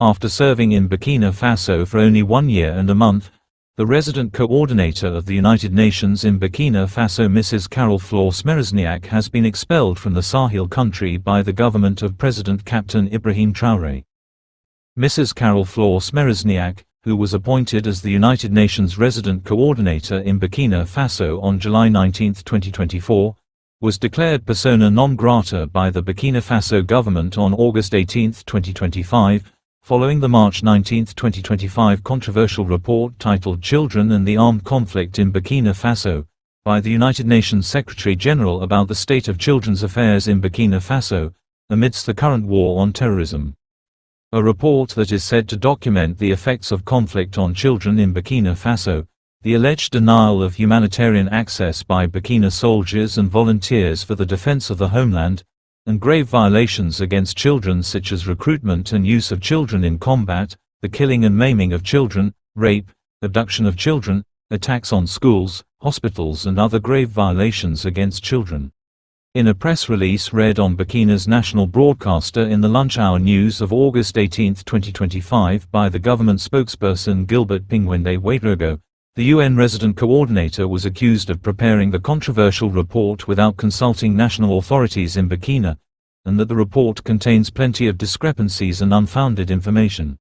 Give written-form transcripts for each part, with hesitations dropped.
After serving in Burkina Faso for only 1 year and a month, the resident coordinator of the United Nations in Burkina Faso, Mrs. Carol Flore-Smereczniak, has been expelled from the Sahel country by the government of President Captain Ibrahim Traore. Mrs. Carol Flore-Smereczniak, who was appointed as the United Nations resident coordinator in Burkina Faso on July 19, 2024, was declared persona non grata by the Burkina Faso government on August 18, 2025, following the March 19, 2025 controversial report titled "Children and the Armed Conflict in Burkina Faso" by the United Nations Secretary-General about the state of children's affairs in Burkina Faso, amidst the current war on terrorism. A report that is said to document the effects of conflict on children in Burkina Faso, the alleged denial of humanitarian access by Burkina soldiers and volunteers for the defense of the homeland, and grave violations against children such as recruitment and use of children in combat, the killing and maiming of children, rape, abduction of children, attacks on schools, hospitals and other grave violations against children. In a press release read on Burkina's national broadcaster in the lunch hour news of August 18, 2025 by the government spokesperson Gilbert Pingwende Ouedraogo, the UN resident coordinator was accused of preparing the controversial report without consulting national authorities in Burkina, and that the report contains plenty of discrepancies and unfounded information.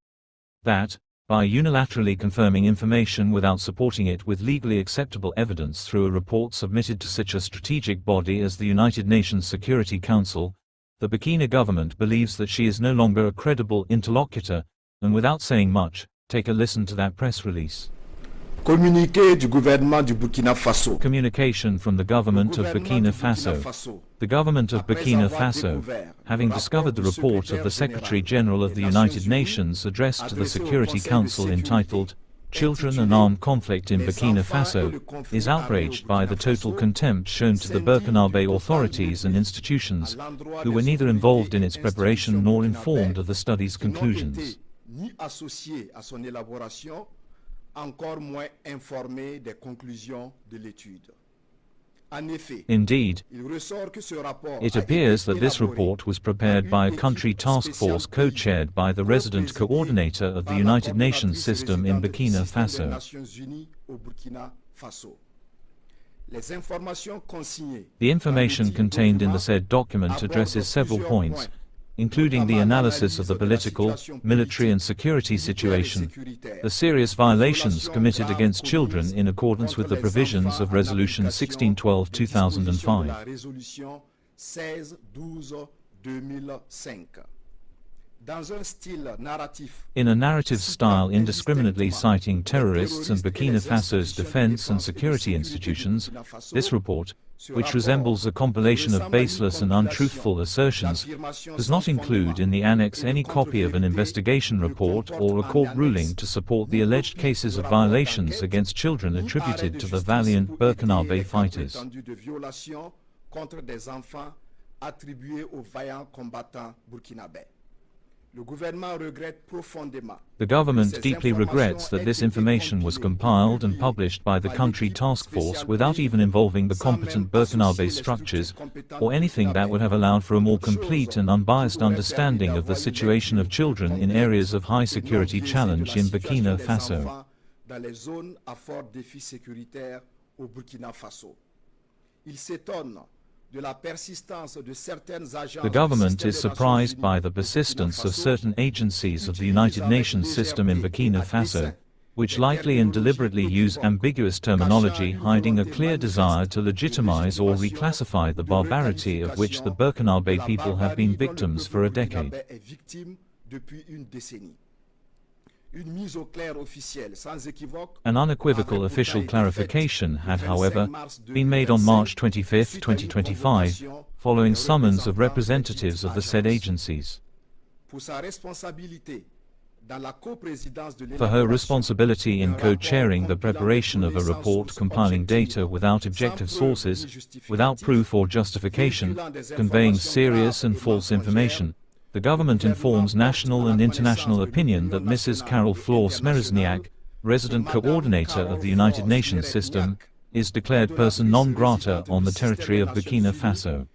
That, by unilaterally confirming information without supporting it with legally acceptable evidence through a report submitted to such a strategic body as the United Nations Security Council, the Burkina government believes that she is no longer a credible interlocutor, and without saying much, take a listen to that press release. Communiqué du gouvernement du Burkina Faso. Communication from the government of Burkina Faso. The government of Burkina Faso, having discovered the report of the Secretary-General of the United Nations addressed to the Security Council entitled, "Children and Armed Conflict in Burkina Faso," is outraged by the total contempt shown to the Burkinabe authorities and institutions, who were neither involved in its preparation nor informed of the study's conclusions. Encore moins informé des conclusions de l'étude. Indeed, it appears that this report was prepared by a country task force co-chaired by the resident coordinator of the United Nations system in Burkina Faso. The information contained in the said document addresses several points, including the analysis of the political, military and security situation, the serious violations committed against children in accordance with the provisions of Resolution 1612/2005. In a narrative style indiscriminately citing terrorists and Burkina Faso's defense and security institutions, this report, which resembles a compilation of baseless and untruthful assertions, does not include in the annex any copy of an investigation report or a court ruling to support the alleged cases of violations against children attributed to the valiant Burkinabe fighters. The government deeply regrets that this information was compiled and published by the country task force without even involving the competent Burkinabe structures, or anything that would have allowed for a more complete and unbiased understanding of the situation of children in areas of high security challenge in Burkina Faso. The government is surprised by the persistence of certain agencies of the United Nations system in Burkina Faso, which likely and deliberately use ambiguous terminology hiding a clear desire to legitimize or reclassify the barbarity of which the Burkinabe people have been victims for a decade. An unequivocal official clarification had, however, been made on March 25, 2025, following summons of representatives of the said agencies. For her responsibility in co-chairing the preparation of a report compiling data without objective sources, without proof or justification, conveying serious and false information, the government informs national and international opinion that Mrs. Carol Flore-Smereczniak, resident coordinator of the United Nations system, is declared person non grata on the territory of Burkina Faso.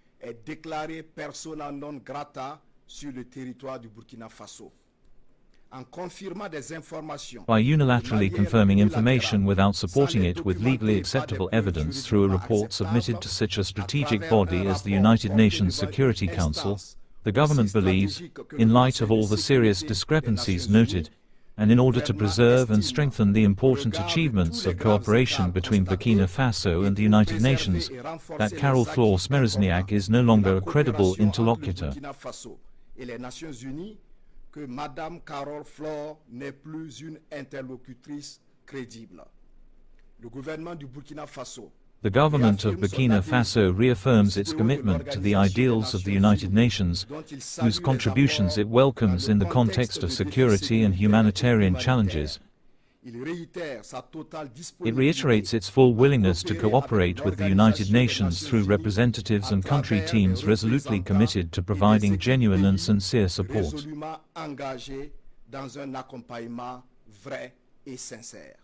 en confirmant des informations. By unilaterally confirming information without supporting it with legally acceptable evidence through a report submitted to such a strategic body as the United Nations Security Council, the government believes, in light of all the serious discrepancies noted, and in order to preserve and strengthen the important achievements of cooperation between Burkina Faso and the United Nations, that Carol Flore-Smereczniak is no longer a credible interlocutor. Que Madame Carol Flore n'est plus une interlocutrice crédible. Le gouvernement du Burkina Faso. The government of Burkina Faso reaffirms its commitment to the ideals of the United Nations, whose contributions it welcomes in the context of security and humanitarian challenges. It reiterates its full willingness to cooperate with the United Nations through representatives and country teams resolutely committed to providing genuine and sincere support. Résolument engagé dans un accompagnement vrai et sincère.